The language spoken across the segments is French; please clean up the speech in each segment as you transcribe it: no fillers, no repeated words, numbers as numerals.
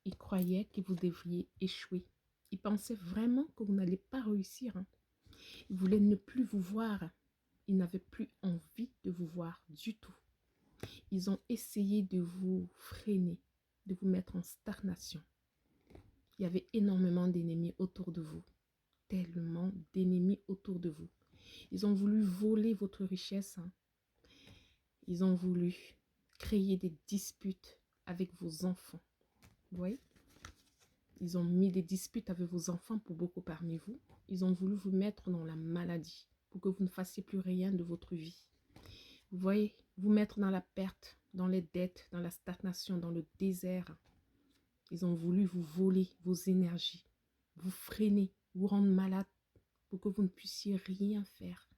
Ils croyaient que vous devriez échouer. Ils pensaient vraiment que vous n'allez pas réussir, hein. Ils voulaient ne plus vous voir. Ils n'avaient plus envie de vous voir du tout. Ils ont essayé de vous freiner, de vous mettre en stagnation. Il y avait énormément d'ennemis autour de vous. Tellement d'ennemis autour de vous. Ils ont voulu voler votre richesse, hein. Ils ont voulu créer des disputes avec vos enfants. Vous voyez? Ils ont mis des disputes avec vos enfants pour beaucoup parmi vous. Ils ont voulu vous mettre dans la maladie pour que vous ne fassiez plus rien de votre vie. Vous voyez? Vous mettre dans la perte, dans les dettes, dans la stagnation, dans le désert. Ils ont voulu vous voler vos énergies, vous freiner, vous rendre malade pour que vous ne puissiez rien faire.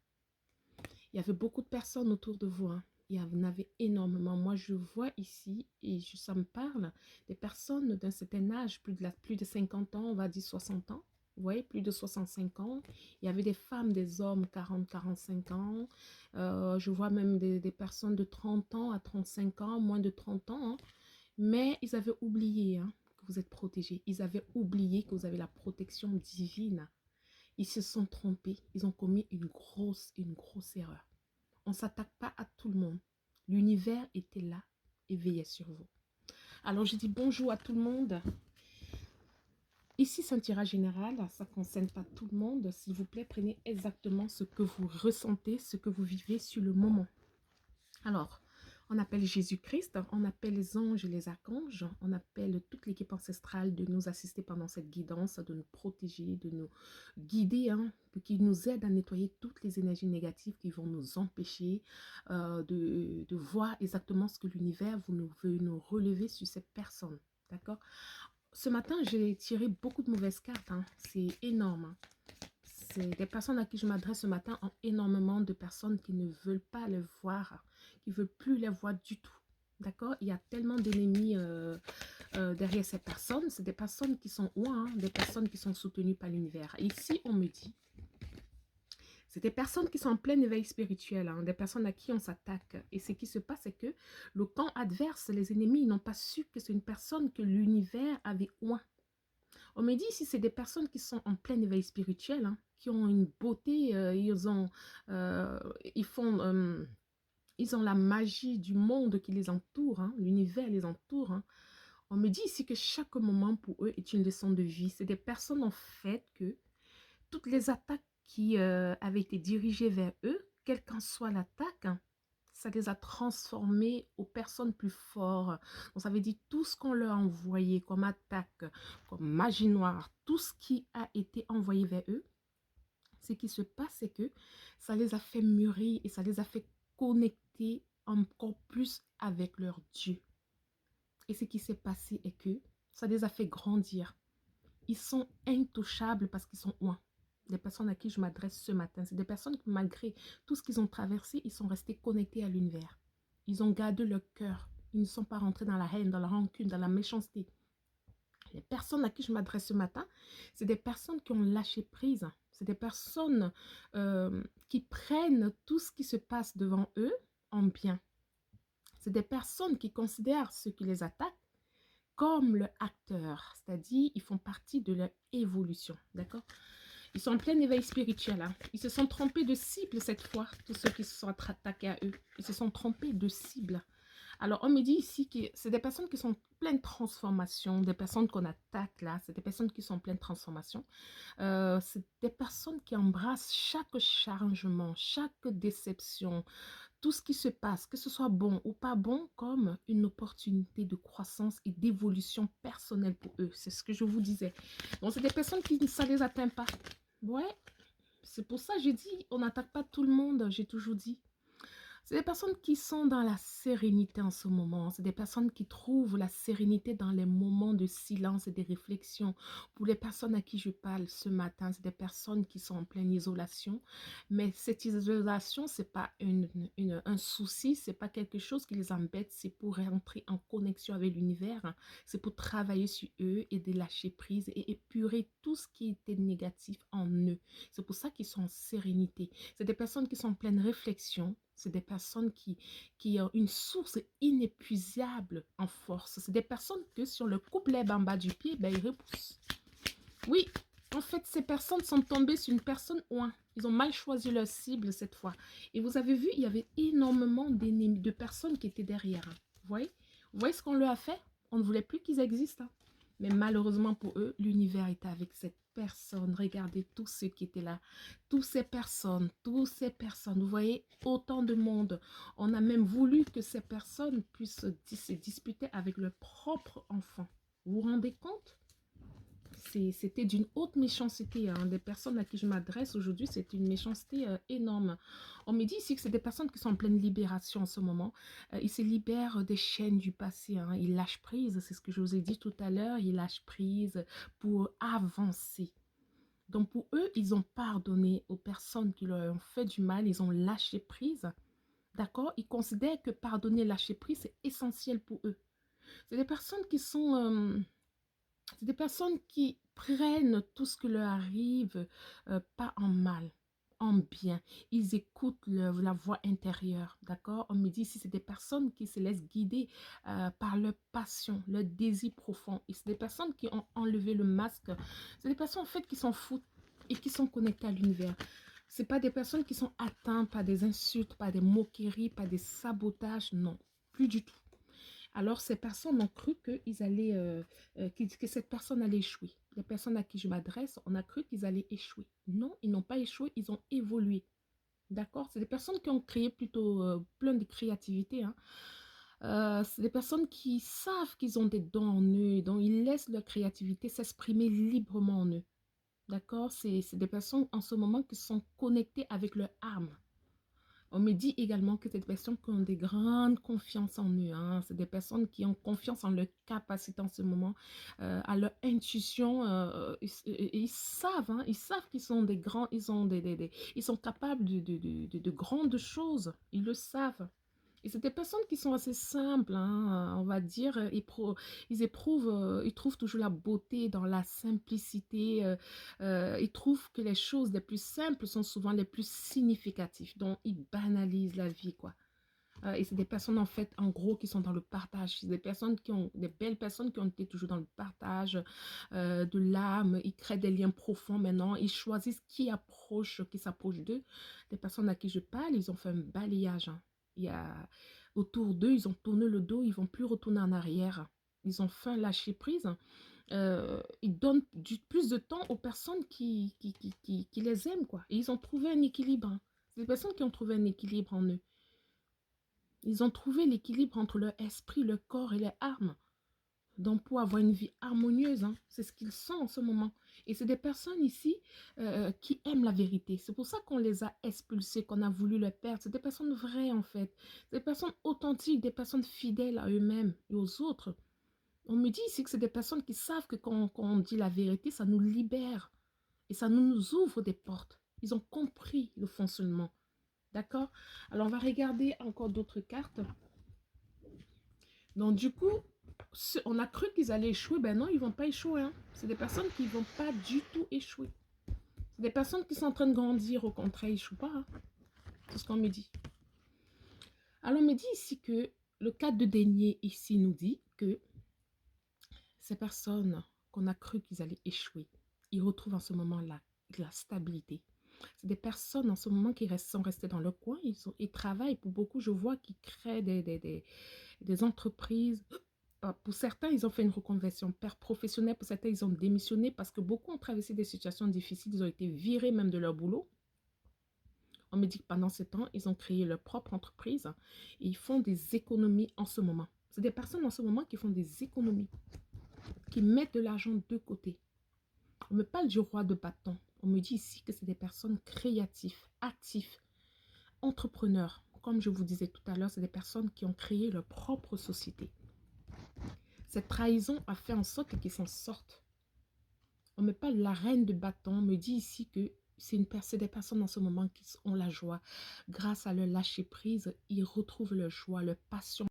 Il y avait beaucoup de personnes autour de vous, hein. Il y en avait énormément. Moi, je vois ici, et ça me parle, des personnes d'un certain âge, plus de 50 ans, on va dire 60 ans. Vous voyez, plus de 65 ans. Il y avait des femmes, des hommes, 40, 45 ans. Je vois même des personnes de 30 ans à 35 ans, moins de 30 ans, hein. Mais ils avaient oublié, hein, que vous êtes protégés. Ils avaient oublié que vous avez la protection divine. Ils se sont trompés. Ils ont commis une grosse erreur. On ne s'attaque pas à tout le monde. L'univers était là et veillait sur vous. Alors, je dis bonjour à tout le monde. Ici, c'est un tirage général. Ça ne concerne pas tout le monde. S'il vous plaît, prenez exactement ce que vous ressentez, ce que vous vivez sur le moment. Alors, on appelle Jésus-Christ, on appelle les anges et les archanges, on appelle toute l'équipe ancestrale de nous assister pendant cette guidance, de nous protéger, de nous guider, hein, qui nous aide à nettoyer toutes les énergies négatives qui vont nous empêcher de voir exactement ce que l'univers veut nous relever sur cette personne. D'accord? Ce matin, j'ai tiré beaucoup de mauvaises cartes, hein. C'est énorme, hein. C'est des personnes à qui je m'adresse ce matin ont énormément de personnes qui ne veulent pas les voir, qui ne veulent plus les voir du tout. D'accord? Il y a tellement d'ennemis derrière ces personnes. C'est des personnes qui sont loin, hein, des personnes qui sont soutenues par l'univers. Ici, on me dit, c'est des personnes qui sont en plein éveil spirituel, hein, des personnes à qui on s'attaque. Et ce qui se passe, c'est que le camp adverse, les ennemis, n'ont pas su que c'est une personne que l'univers avait loin. On me dit ici, c'est des personnes qui sont en plein éveil spirituel, hein, qui ont une beauté, euh, ils font, euh, ils ont la magie du monde qui les entoure, hein, l'univers les entoure, hein. On me dit ici que chaque moment pour eux est une leçon de vie. C'est des personnes en fait que toutes les attaques qui avaient été dirigées vers eux, quelle qu'en soit l'attaque, hein, ça les a transformés aux personnes plus fortes. Donc, ça veut dire tout ce qu'on leur a envoyé comme attaque, comme magie noire, tout ce qui a été envoyé vers eux, ce qui se passe, c'est que ça les a fait mûrir et ça les a fait connecter encore plus avec leur Dieu. Et ce qui s'est passé est que ça les a fait grandir. Ils sont intouchables parce qu'ils sont loin. Les personnes à qui je m'adresse ce matin, c'est des personnes qui, malgré tout ce qu'ils ont traversé, ils sont restés connectés à l'univers. Ils ont gardé leur cœur. Ils ne sont pas rentrés dans la haine, dans la rancune, dans la méchanceté. Les personnes à qui je m'adresse ce matin, c'est des personnes qui ont lâché prise. C'est des personnes qui prennent tout ce qui se passe devant eux en bien. C'est des personnes qui considèrent ceux qui les attaquent comme le acteur, c'est-à-dire ils font partie de leur évolution, d'accord? Ils sont en plein éveil spirituel, hein. Ils se sont trompés de cible cette fois, tous ceux qui se sont attaqués à eux. Ils se sont trompés de cible. Alors, on me dit ici que c'est des personnes qui sont en pleine transformation, des personnes qu'on attaque là, c'est des personnes qui sont en pleine transformation. C'est des personnes qui embrassent chaque changement, chaque déception, tout ce qui se passe, que ce soit bon ou pas bon, comme une opportunité de croissance et d'évolution personnelle pour eux. C'est ce que je vous disais. Donc, c'est des personnes qui, ça ne les atteint pas. Ouais, c'est pour ça que j'ai dit, on n'attaque pas tout le monde, j'ai toujours dit. C'est des personnes qui sont dans la sérénité en ce moment. C'est des personnes qui trouvent la sérénité dans les moments de silence et de réflexion. Pour les personnes à qui je parle ce matin, c'est des personnes qui sont en pleine isolation. Mais cette isolation, ce n'est pas un souci, ce n'est pas quelque chose qui les embête. C'est pour rentrer en connexion avec l'univers. C'est pour travailler sur eux et de lâcher prise et épurer tout ce qui était négatif en eux. C'est pour ça qu'ils sont en sérénité. C'est des personnes qui sont en pleine réflexion, C'est des personnes qui ont une source inépuisable en force. C'est des personnes que sur le coupe-lèvre en bas du pied, ben, ils repoussent. Oui, en fait, ces personnes sont tombées sur une personne ouin. Ils ont mal choisi leur cible cette fois. Et vous avez vu, il y avait énormément d'ennemis, de personnes qui étaient derrière. Vous voyez ce qu'on leur a fait? On ne voulait plus qu'ils existent. Mais malheureusement pour eux, l'univers était avec cette personne. Regardez tous ceux qui étaient là. Toutes ces personnes. Vous voyez, autant de monde. On a même voulu que ces personnes puissent se disputer avec leur propre enfant. Vous vous rendez compte? C'était d'une haute méchanceté. Hein. Des personnes à qui je m'adresse aujourd'hui, c'est une méchanceté énorme. On me dit ici que c'est des personnes qui sont en pleine libération en ce moment. Ils se libèrent des chaînes du passé. Hein. Ils lâchent prise, c'est ce que je vous ai dit tout à l'heure. Ils lâchent prise pour avancer. Donc pour eux, ils ont pardonné aux personnes qui leur ont fait du mal. Ils ont lâché prise. D'accord? Ils considèrent que pardonner, lâcher prise, c'est essentiel pour eux. C'est des personnes qui sont... c'est des personnes qui prennent tout ce qui leur arrive, pas en mal, en bien. Ils écoutent la voix intérieure, d'accord? On me dit ici, c'est des personnes qui se laissent guider par leur passion, leur désir profond. Et c'est des personnes qui ont enlevé le masque. C'est des personnes en fait qui s'en foutent et qui sont connectées à l'univers. Ce pas des personnes qui sont atteintes par des insultes, par des moqueries, par des sabotages, non, plus du tout. Alors, ces personnes ont cru que cette personne allait échouer. Les personnes à qui je m'adresse, on a cru qu'ils allaient échouer. Non, ils n'ont pas échoué, ils ont évolué. D'accord? C'est des personnes qui ont créé plutôt plein de créativité. Hein. C'est des personnes qui savent qu'ils ont des dons en eux, donc ils laissent leur créativité s'exprimer librement en eux. D'accord? C'est des personnes en ce moment qui sont connectées avec leur âme. On me dit également que c'est des personnes qui ont des grandes confiances en eux. Hein. C'est des personnes qui ont confiance en leur capacité en ce moment, à leur intuition. Ils savent, hein, ils savent qu'ils sont des grands, ils sont capables de grandes choses. Ils le savent. Et c'est des personnes qui sont assez simples, hein, on va dire. Ils trouvent toujours la beauté dans la simplicité. Ils trouvent que les choses les plus simples sont souvent les plus significatives. Donc, ils banalisent la vie, quoi. Et c'est des personnes, en fait, en gros, qui sont dans le partage. C'est des personnes des belles personnes qui ont été toujours dans le partage de l'âme. Ils créent des liens profonds maintenant. Ils choisissent qui s'approche d'eux. Des personnes à qui je parle, ils ont fait un balayage. Hein. Il y a autour d'eux, ils ont tourné le dos, ils ne vont plus retourner en arrière. Ils ont fait un lâcher prise. Ils donnent plus de temps aux personnes qui les aiment, quoi. Et ils ont trouvé un équilibre. Hein. C'est des personnes qui ont trouvé un équilibre en eux. Ils ont trouvé l'équilibre entre leur esprit, leur corps et leur âme. Donc, pour avoir une vie harmonieuse, hein, c'est ce qu'ils sont en ce moment. Et c'est des personnes ici qui aiment la vérité. C'est pour ça qu'on les a expulsés, qu'on a voulu les perdre. C'est des personnes vraies, en fait. Des personnes authentiques, des personnes fidèles à eux-mêmes et aux autres. On me dit ici que c'est des personnes qui savent que quand on dit la vérité, ça nous libère. Et ça nous ouvre des portes. Ils ont compris le fonctionnement. D'accord? Alors, on va regarder encore d'autres cartes. Donc, du coup, on a cru qu'ils allaient échouer. Ben non, ils ne vont pas échouer. Hein. C'est des personnes qui ne vont pas du tout échouer. C'est des personnes qui sont en train de grandir. Au contraire, ils n'échouent pas. Hein. C'est ce qu'on me dit. Alors, on me dit ici que le cas de Dénier ici nous dit que ces personnes qu'on a cru qu'ils allaient échouer, ils retrouvent en ce moment la stabilité. C'est des personnes en ce moment qui sont restées dans le coin. Ils travaillent pour beaucoup. Je vois qu'ils créent des entreprises. Pour certains, ils ont fait une reconversion professionnelle. Pour certains, ils ont démissionné parce que beaucoup ont traversé des situations difficiles. Ils ont été virés même de leur boulot. On me dit que pendant ce temps, ils ont créé leur propre entreprise et ils font des économies en ce moment. C'est des personnes en ce moment qui font des économies, qui mettent de l'argent de côté. On me parle du roi de bâton. On me dit ici que c'est des personnes créatives, actives, entrepreneurs. Comme je vous disais tout à l'heure, c'est des personnes qui ont créé leur propre société. Cette trahison a fait en sorte qu'ils s'en sortent. On me parle de la reine de bâton. On me dit ici que c'est des personnes en ce moment qui ont la joie. Grâce à leur lâcher prise, ils retrouvent leur joie, leur passion.